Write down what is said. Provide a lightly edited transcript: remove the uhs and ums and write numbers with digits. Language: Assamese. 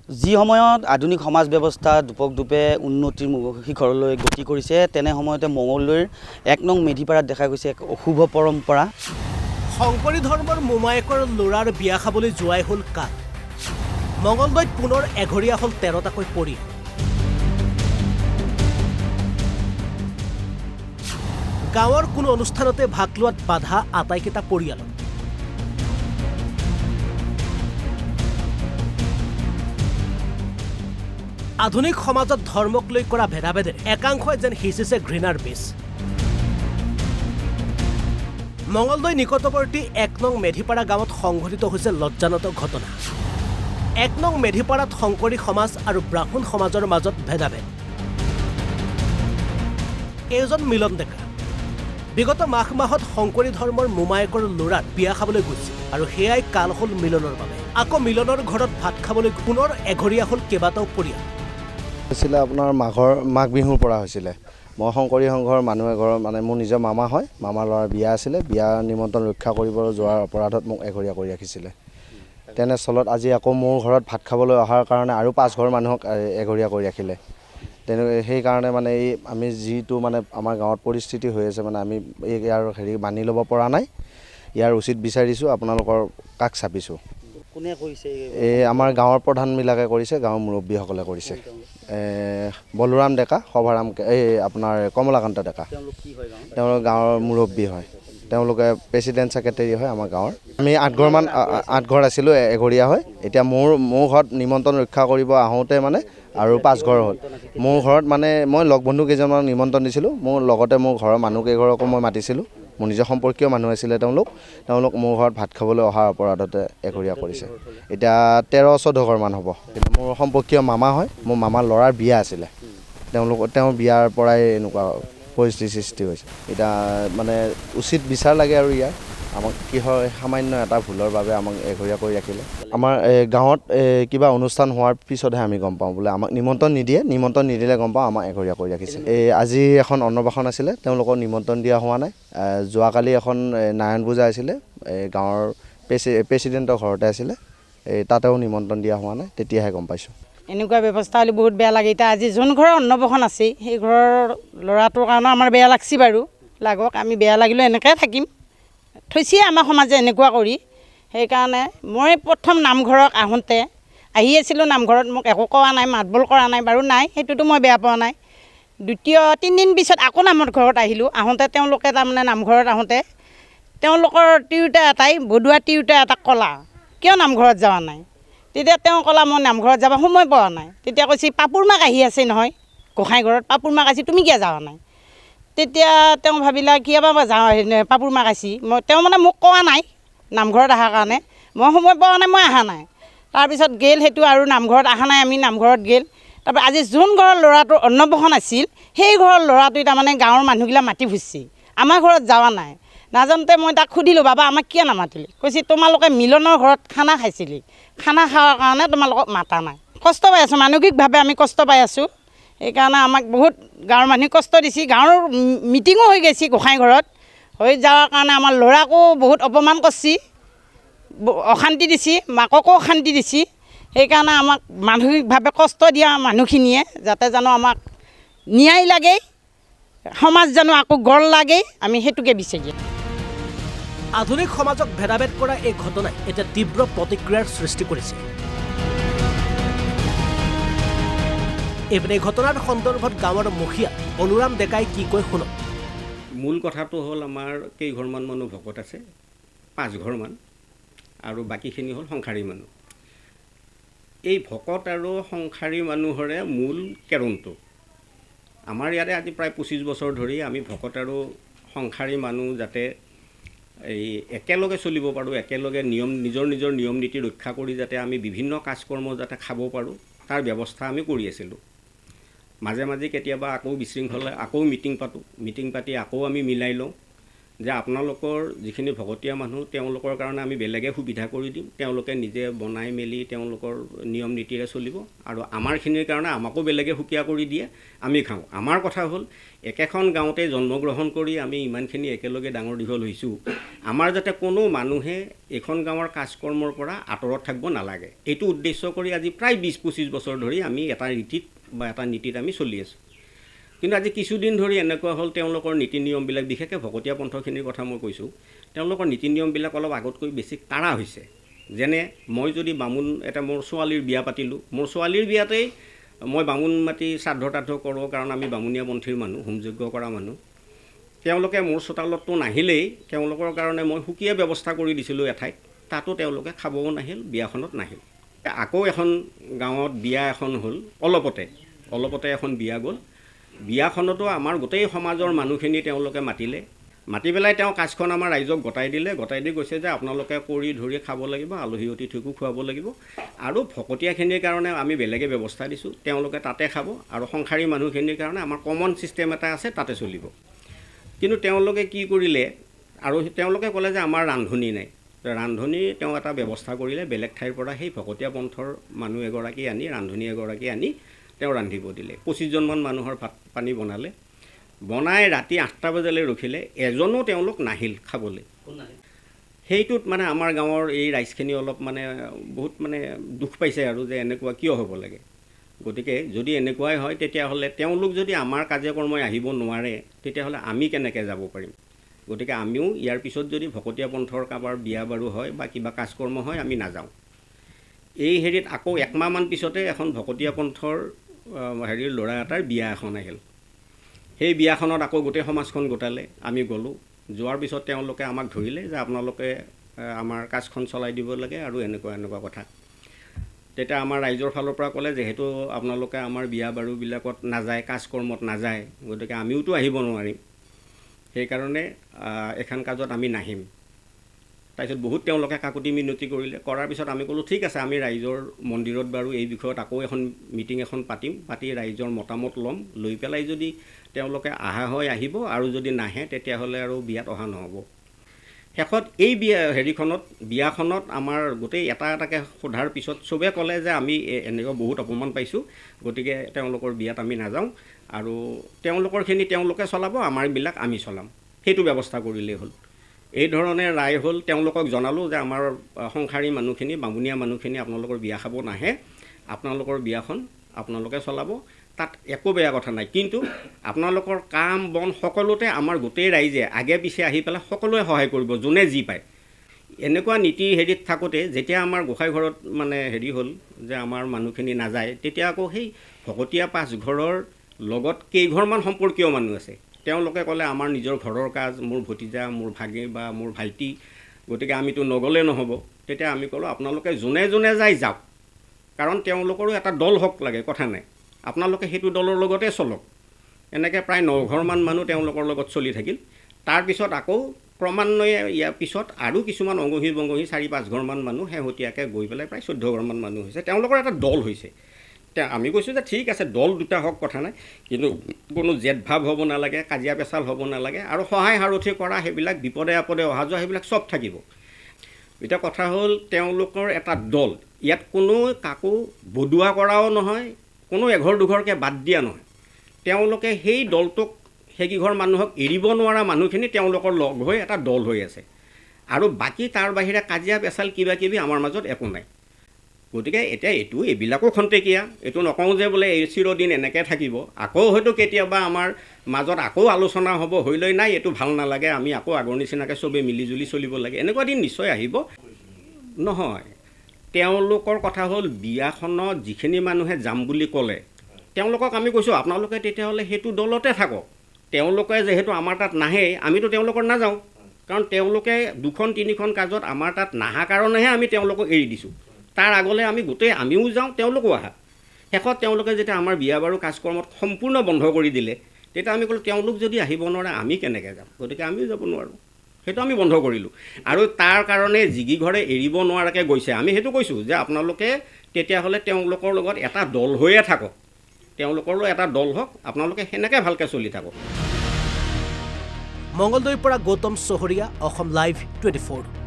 যি সময়ত আধুনিক সমাজ ব্যৱস্থা দুপক দুপে উন্নতিৰ শিখৰলৈ গতি কৰিছে তেনে সময়তে মঙলদৈৰ ১ নং মেধিপাৰাত দেখা গৈছে এক অশুভ পৰম্পৰা। শংকৰী ধৰ্মৰ মোমায়েকৰ ল'ৰাৰ বিয়া খাবলৈ যোৱাই হ'ল কাল। মঙলদৈত পুনৰ এঘৰীয়া হ'ল ১৩টাকৈ পৰিয়াল। গাঁৱৰ কোনো অনুষ্ঠানতে ভাগ লোৱাত বাধা আটাইকেইটা পৰিয়ালৰ। আধুনিক সমাজত ধৰ্মক লৈ কৰা ভেদাভেদে একাংশই যেন সিঁচিছে ঘৃণাৰ বীজ। মঙলদৈ নিকটৱৰ্তী ১ নং মেধিপাৰা গাঁৱত সংঘটিত হৈছে লজ্জাজনক ঘটনা। ১ নং মেধিপাৰাত শংকৰী সমাজ আৰু ব্ৰাহ্মণ সমাজৰ মাজত ভেদাভেদ। এইজন মিলন ডেকা বিগত মাঘ মাহত শংকৰী ধৰ্মৰ মোমায়েকৰ ল'ৰাৰ বিয়া খাবলৈ গৈছিল আৰু সেয়াই কাল হ'ল মিলনৰ বাবে। আকৌ মিলনৰ ঘৰত ভাত খাবলৈ পুনৰ এঘৰীয়া হ'ল কেইবাটাও পৰিয়াল। হৈছিলে আপোনাৰ মাঘ বিহুৰ পৰা হৈছিলে। মই শংকৰী সংঘৰ মানুহ এঘৰৰ মানে মোৰ নিজৰ মামা হয়, মামাৰ ল'ৰাৰ বিয়া আছিলে। বিয়া নিমন্ত্ৰণ ৰক্ষা কৰিবলৈ যোৱাৰ অপৰাধত মোক এঘৰীয়া কৰি ৰাখিছিলে। তেনেস্থলত আজি আকৌ মোৰ ঘৰত ভাত খাবলৈ অহাৰ কাৰণে আৰু ৫ ঘৰ মানুহক এঘৰীয়া কৰি ৰাখিলে। সেইকাৰণে মানে এই আমি যিটো মানে আমাৰ গাঁৱত পৰিস্থিতি হৈ আছে মানে আমি ইয়াৰ মানি ল'ব পৰা নাই। ইয়াৰ উচিত বিচাৰিছোঁ, আপোনালোকৰ কাষ চাপিছোঁ। কোনে কৰিছে? এই আমাৰ গাঁৱৰ প্ৰধানবিলাকে কৰিছে, গাঁৱৰ মুৰব্বীসকলে কৰিছে। বলোৰাম ডেকা, সভাৰাম এই আপোনাৰ কমলাকান্ত ডেকা, তেওঁলোক গাঁৱৰ মুৰব্বী হয়। তেওঁলোকে প্ৰেচিডেণ্ট ছেক্ৰেটাৰী হয় আমাৰ গাঁৱৰ। আমি ৮ ঘৰ আছিলোঁ এঘৰীয়া হয়। এতিয়া মোৰ ঘৰত নিমন্ত্ৰণ ৰক্ষা কৰিব আহোঁতে মানে আৰু 5 ঘৰ হ'ল। মোৰ ঘৰত মানে মই লগ বন্ধু কেইজনমানক নিমন্ত্ৰণ দিছিলোঁ। মোৰ লগতে মোৰ ঘৰৰ মানুহ কেইঘৰকো মই মাতিছিলোঁ। মোৰ নিজৰ সম্পৰ্কীয় মানুহ আছিলে তেওঁলোক মোৰ ঘৰত ভাত খাবলৈ অহাৰ অপৰাধতে এঘৰীয়া কৰিছে। এতিয়া 13-14 ঘৰমান হ'ব। কিন্তু মোৰ সম্পৰ্কীয় মামা হয়, মোৰ মামাৰ ল'ৰাৰ বিয়া আছিলে। তেওঁৰ বিয়াৰ পৰাই এনেকুৱা পৰিস্থিতিৰ সৃষ্টি হৈছে। এতিয়া মানে উচিত বিচাৰ লাগে আৰু ইয়াৰ আমাক কি হয়, সামান্য এটা ভুলৰ বাবে আমাক এঘৰীয়া কৰি ৰাখিলে। আমাৰ গাঁৱত কিবা অনুষ্ঠান হোৱাৰ পিছতহে আমি গম পাওঁ বোলে আমাক নিমন্ত্ৰণ নিদিলে গম পাওঁ আমাক এঘৰীয়া কৰি ৰাখিছে। আজি এখন অন্নপ্ৰাশন আছিলে, তেওঁলোকক নিমন্ত্ৰণ দিয়া হোৱা নাই। যোৱাকালি এখন নাৰায়ণ পূজা আছিলে, গাঁৱৰ প্ৰেচিডেণ্টৰ ঘৰতে আছিলে, তাতেও নিমন্ত্ৰণ দিয়া হোৱা নাই, তেতিয়াহে গম পাইছোঁ। এনেকুৱা ব্যৱস্থা হ'লে বহুত বেয়া লাগে। এতিয়া আজি যোন ঘৰৰ অন্নপ্ৰাশন আছে সেই ঘৰৰ ল'ৰাটোৰ কাৰণে আমাৰ বেয়া লাগছি বাৰু, লাগক, আমি বেয়া লাগিলেও এনেকৈ থাকিম। থৈছে আমাৰ সমাজে এনেকুৱা কৰি। সেইকাৰণে মই প্ৰথম নামঘৰত আহোঁতে আহি আছিলোঁ, নামঘৰত মোক একো কোৱা নাই, মাত বোল কৰা নাই বাৰু, নাই সেইটোতো মই বেয়া পোৱা নাই। 3 দিন পিছত আকৌ নামৰ ঘৰত আহিলোঁ। আহোঁতে তেওঁলোকে তাৰমানে নামঘৰত আহোঁতে তেওঁলোকৰ তিৰোতা এটাই বডুৱা তিৰোতা এটাক ক'লা, কিয় নামঘৰত যোৱা নাই? তেতিয়া তেওঁ ক'লা মই নামঘৰত যাব সময় পোৱা নাই। তেতিয়া কৈছে পাপুৰ মাক আহি আছে নহয়, গোঁসাই ঘৰত পাপুৰ মাক আছে, তুমি কিয় যোৱা নাই? তেতিয়া তেওঁ ভাবিলা কিয় বা যাওঁ, পাপুৰ মাক আছে, তেওঁ মানে মোক কোৱা নাই নামঘৰত অহাৰ কাৰণে, মই সময় পোৱা নাই, মই অহা নাই। তাৰপিছত গ'ল সেইটো আৰু নামঘৰত অহা নাই, আমি নামঘৰত গ'ল। তাৰপৰা আজি যোন ঘৰৰ ল'ৰাটোৰ অন্নপ্ৰাশন আছিল সেই ঘৰৰ ল'ৰাটোৱে তাৰমানে গাঁৱৰ মানুহবিলাক মাতি ফুৰিছে, আমাৰ ঘৰত যোৱা নাই। নাজানোতে মই তাক সুধিলোঁ, বাবা আমাক কিয় নামাতিলি? কৈছে তোমালোকে মিলনৰ ঘৰত খানা খাইছিলি, খানা খোৱাৰ কাৰণে তোমালোকক মাতা নাই। কষ্ট পাই আছোঁ, মানসিকভাৱে আমি কষ্ট পাই আছোঁ। সেইকাৰণে আমাক বহুত গাঁৱৰ মানুহে কষ্ট দিছে। গাঁৱৰ মিটিঙো হৈ গৈছে গোঁসাই ঘৰত, হৈ যোৱাৰ কাৰণে আমাৰ ল'ৰাকো বহুত অপমান কৰিছে, অশান্তি দিছে, মাককো অশান্তি দিছে। সেইকাৰণে আমাক মানসিকভাৱে কষ্ট দিয়া মানুহখিনিয়ে যাতে জানো আমাক ন্যায় লাগে, সমাজ জানো আকৌ গঢ় লাগে, আমি সেইটোকে বিচাৰি। আধুনিক সমাজক ভেদাভেদ কৰা এই ঘটনাই এতিয়া তীব্ৰ প্ৰতিক্ৰিয়াৰ সৃষ্টি কৰিছে। এইপিনে ঘটনাৰ সন্দৰ্ভত গাঁৱৰ মুখীয়া বলোৰাম ডেকাই কি কয় শুনক। মূল কথাটো হ'ল আমাৰ কেইঘৰমান মানুহ ভকত আছে, 5 ঘৰমান, আৰু বাকীখিনি হ'ল সংসাৰী মানুহ। এই ভকত আৰু সংসাৰী মানুহৰে মূল কেৰমটো আমাৰ ইয়াতে আজি প্ৰায় 25 বছৰ ধৰি আমি ভকত আৰু সংসাৰী মানুহ যাতে এই একেলগে চলিব পাৰোঁ, একেলগে নিজৰ নিয়ম নীতি ৰক্ষা কৰি যাতে আমি বিভিন্ন কাজকৰ্ম যাতে খাব পাৰোঁ তাৰ ব্যৱস্থা আমি কৰি আছিলোঁ। মাজে মাজে কেতিয়াবা আকৌ বিশৃংখলে আকৌ মিটিং পাতোঁ, মিটিং পাতি আকৌ আমি মিলাই লওঁ। যে আপোনালোকৰ যিখিনি ভকতীয়া মানুহ তেওঁলোকৰ কাৰণে আমি বেলেগে সুবিধা কৰি দিম, তেওঁলোকে নিজে বনাই মেলি তেওঁলোকৰ নিয়ম নীতিৰে চলিব, আৰু আমাৰখিনিৰ কাৰণে আমাকো বেলেগে সুকীয়া কৰি দিয়ে, আমি খাওঁ। আমাৰ কথা হ'ল একেখন গাঁৱতে জন্মগ্ৰহণ কৰি আমি ইমানখিনি একেলগে ডাঙৰ দীঘল হৈছোঁ, আমাৰ যাতে কোনো মানুহে এইখন গাঁৱৰ কাজকৰ্মৰ পৰা আঁতৰত থাকিব নালাগে, এইটো উদ্দেশ্য কৰি আজি প্ৰায় 20-25 বছৰ ধৰি আমি এটা ৰীতিত বা এটা নীতিত আমি চলি আছোঁ। কিন্তু আজি কিছুদিন ধৰি এনেকুৱা হ'ল তেওঁলোকৰ নীতি নিয়মবিলাক, বিশেষকৈ ভকতীয়া পন্থখিনিৰ কথা মই কৈছোঁ, তেওঁলোকৰ নীতি নিয়মবিলাক অলপ আগতকৈ বেছি কাঢ়া হৈছে। যেনে মই যদি বামুণ এটা মোৰ ছোৱালীৰ বিয়া পাতিলোঁ, মোৰ ছোৱালীৰ বিয়াতেই মই বামুণ মাতি শ্ৰাদ্ধ তাদ্ধ কৰোঁ, কাৰণ আমি বামুণীয়া পন্থীৰ মানুহ, হোমযজ্ঞ কৰা মানুহ। তেওঁলোকে মোৰ চোতালততো নাহিলেই, তেওঁলোকৰ কাৰণে মই সুকীয়া ব্যৱস্থা কৰি দিছিলোঁ এঠাইত, তাতো তেওঁলোকে খাবও নাহিল, বিয়াখনত নাহিল। আকৌ এখন গাঁৱত বিয়া এখন হ'ল, অলপতে এখন বিয়া গ'ল। বিয়াখনতো আমাৰ গোটেই সমাজৰ মানুহখিনি তেওঁলোকে মাতি পেলাই তেওঁ কাজখন আমাৰ ৰাইজক গতাই দি কৈছে যে আপোনালোকে কৰি ধৰি খাব লাগিব, আলহী অতিথিকো খুৱাব লাগিব, আৰু ভকতীয়াখিনিৰ কাৰণে আমি বেলেগে ব্যৱস্থা দিছোঁ, তেওঁলোকে তাতে খাব, আৰু সংসাৰী মানুহখিনিৰ কাৰণে আমাৰ কমন ছিষ্টেম এটা আছে, তাতে চলিব। কিন্তু তেওঁলোকে কি কৰিলে, আৰু তেওঁলোকে ক'লে যে আমাৰ ৰান্ধনি নাই। ৰান্ধনি তেওঁ এটা ব্যৱস্থা কৰিলে, বেলেগ ঠাইৰ পৰা সেই ভকতীয়া পন্থৰ মানুহ এগৰাকী আনি, ৰান্ধনি এগৰাকী আনি তেওঁ ৰান্ধিব দিলে। 25জনমান মানুহৰ ভাত পানী বনাই ৰাতি 8টা বজালৈ ৰখিলে, এজনো তেওঁলোক নাহিল খাবলৈ। সেইটোত মানে আমাৰ গাঁৱৰ এই ৰাইজখিনি অলপ মানে বহুত মানে দুখ পাইছে, আৰু যে এনেকুৱা কিয় হ'ব লাগে। গতিকে যদি এনেকুৱাই হয়, তেতিয়াহ'লে তেওঁলোক যদি আমাৰ কাৰ্যকৰ্মই আহিব নোৱাৰে, তেতিয়াহ'লে আমি কেনেকৈ যাব পাৰিম। গতিকে আমিও ইয়াৰ পিছত যদি ভকতীয়া পন্থৰ কাৰোবাৰ বিয়া বাৰু হয় বা কিবা কাজকৰ্ম হয়, আমি নাযাওঁ। এই হেৰিত আকৌ 1 মাহমান পিছতে এখন ভকতীয়া পন্থৰ ল'ৰা এটাৰ বিয়া এখন আহিল। সেই বিয়াখনত আকৌ গোটেই সমাজখন গোটালে, আমি গ'লোঁ। যোৱাৰ পিছত তেওঁলোকে আমাক ধৰিলে যে আপোনালোকে আমাৰ কাজখন চলাই দিব লাগে, আৰু এনেকুৱা কথা। তেতিয়া আমাৰ ৰাইজৰ ফালৰ পৰা ক'লে, যিহেতু আপোনালোকে আমাৰ বিয়া বাৰুবিলাকত নাযায়, কাজকৰ্মত নাযায়, গতিকে আমিওতো আহিব নোৱাৰিম, সেইকাৰণে এখন কাজত আমি নাহিম। তাৰপিছত বহুত তেওঁলোকে কাকুতি মিনতি কৰিলে, কৰাৰ পিছত আমি ক'লোঁ ঠিক আছে, আমি ৰাইজৰ মন্দিৰত বাৰু এই বিষয়ত আকৌ এখন মিটিং এখন পাতি ৰাইজৰ মতামত ল'ম, লৈ পেলাই যদি তেওঁলোকে অহা হয় আহিব, আৰু যদি নাহে তেতিয়াহ'লে আৰু বিয়াত অহা নহ'ব। শেষত এই বিয়াখনত আমাৰ গোটেই এটাকৈ সোধাৰ পিছত চবে ক'লে যে আমি এনেকুৱা বহুত অপমান পাইছোঁ, গতিকে তেওঁলোকৰ বিয়াত আমি নাযাওঁ, আৰু তেওঁলোকৰখিনি তেওঁলোকে চলাব, আমাৰবিলাক আমি চলাম, সেইটো ব্যৱস্থা কৰিলেই হ'ল। এই ধৰণে ৰায় হ'ল। তেওঁলোকক জনালোঁ যে আমাৰ সংসাৰী মানুহখিনি, বামুণীয়া মানুহখিনি আপোনালোকৰ বিয়া খাব নাহে, আপোনালোকৰ বিয়াখন আপোনালোকে চলাব, তাত একো বেয়া কথা নাই, কিন্তু আপোনালোকৰ কাম বন সকলোতে আমাৰ গোটেই ৰাইজে আগে পিছে আহি পেলাই সকলোৱে সহায় কৰিব, যোনে যি পায়। এনেকুৱা নীতি হেৰিত থাকোঁতে যেতিয়া আমাৰ গোসাঁই ঘৰত মানে হেৰি হ'ল যে আমাৰ মানুহখিনি নাযায়, তেতিয়া আকৌ সেই ভকতীয়া পাঁচঘৰৰ লগত কেইঘৰমান সম্পৰ্কীয় মানুহ আছে, তেওঁলোকে ক'লে আমাৰ নিজৰ ঘৰৰ কাজ, মোৰ ভতিজা, মোৰ ভাগি বা মোৰ ভাইটি, গতিকে আমিতো নগ'লে নহ'ব। তেতিয়া আমি ক'লোঁ আপোনালোকে যোনে যায় যাওক, কাৰণ তেওঁলোকৰো এটা দল হওক লাগে, কথা নাই, আপোনালোকে সেইটো দলৰ লগতে চলক। এনেকৈ প্ৰায় 9 ঘৰমান মানুহ তেওঁলোকৰ লগত চলি থাকিল। তাৰপিছত আকৌ ক্ৰমান্বয়ে ইয়াৰ পিছত আৰু কিছুমান অঙহী বঙহী 4-5 ঘৰমান মানুহ শেহতীয়াকৈ গৈ পেলাই প্ৰায় 14 ঘৰমান মানুহ হৈছে, তেওঁলোকৰ এটা দল হৈছে। আমি কৈছোঁ যে ঠিক আছে, দল দুটা হওক, কথা নাই, কিন্তু কোনো জেদভাৱ হ'ব নালাগে, কাজিয়া পেচাল হ'ব নালাগে, আৰু সহায় সাৰথি কৰা, সেইবিলাক বিপদে আপদে অহা যোৱা সেইবিলাক চব থাকিব। এতিয়া কথা হ'ল তেওঁলোকৰ এটা দল, ইয়াত কোনো কাকো বদুৱা কৰাও নহয়, কোনো এঘৰ দুঘৰকৈ বাদ দিয়া নহয়। তেওঁলোকে সেই দলটোক, সেইকেইঘৰ মানুহক এৰিব নোৱাৰা মানুহখিনি তেওঁলোকৰ লগ হৈ এটা দল হৈ আছে, আৰু বাকী তাৰ বাহিৰে কাজিয়া পেচাল কিবা কিবি আমাৰ মাজত একো নাই। গতিকে এতিয়া এইবিলাকো খন্তেকীয়া, এইটো নকওঁ যে বোলে এই চিৰদিন এনেকৈ থাকিব, আকৌ হয়তো কেতিয়াবা আমাৰ মাজত আকৌ আলোচনা হ'ব, হৈ লৈ নাই এইটো ভাল নালাগে, আমি আকৌ আগৰ নিচিনাকৈ চবেই মিলিজুলি চলিব লাগে, এনেকুৱা দিন নিশ্চয় আহিব। নহয়, তেওঁলোকৰ কথা হ'ল বিয়াখনত যিখিনি মানুহে যাম বুলি ক'লে, তেওঁলোকক আমি কৈছোঁ আপোনালোকে তেতিয়াহ'লে সেইটো দলতে থাকক, তেওঁলোকে যিহেতু আমাৰ তাত নাহে, আমিতো তেওঁলোকৰ নাযাওঁ, কাৰণ তেওঁলোকে 2-3খন কাজত আমাৰ তাত নাহা কাৰণেহে আমি তেওঁলোকক এৰি দিছোঁ। তাৰ আগলৈ আমি আমিও যাওঁ, তেওঁলোকো আহা। শেষত তেওঁলোকে যেতিয়া আমাৰ বিয়া বাৰু কাজকৰ্মত সম্পূৰ্ণ বন্ধ কৰি দিলে, তেতিয়া আমি ক'লোঁ তেওঁলোক যদি আহিব নোৱাৰে আমি কেনেকৈ যাম, গতিকে আমিও যাব নোৱাৰোঁ, সেইটো আমি বন্ধ কৰিলোঁ। আৰু তাৰ কাৰণে যিকেইঘৰে এৰিব নোৱাৰাকৈ গৈছে, আমি সেইটো কৈছোঁ যে আপোনালোকে তেতিয়াহ'লে তেওঁলোকৰ লগত এটা দল হৈয়ে থাকক, তেওঁলোকৰো এটা দল হওক, আপোনালোকে সেনেকৈ ভালকৈ চলি থাকক। মঙলদৈৰ পৰা গৌতম চহৰীয়া, অসম লাইভ 24।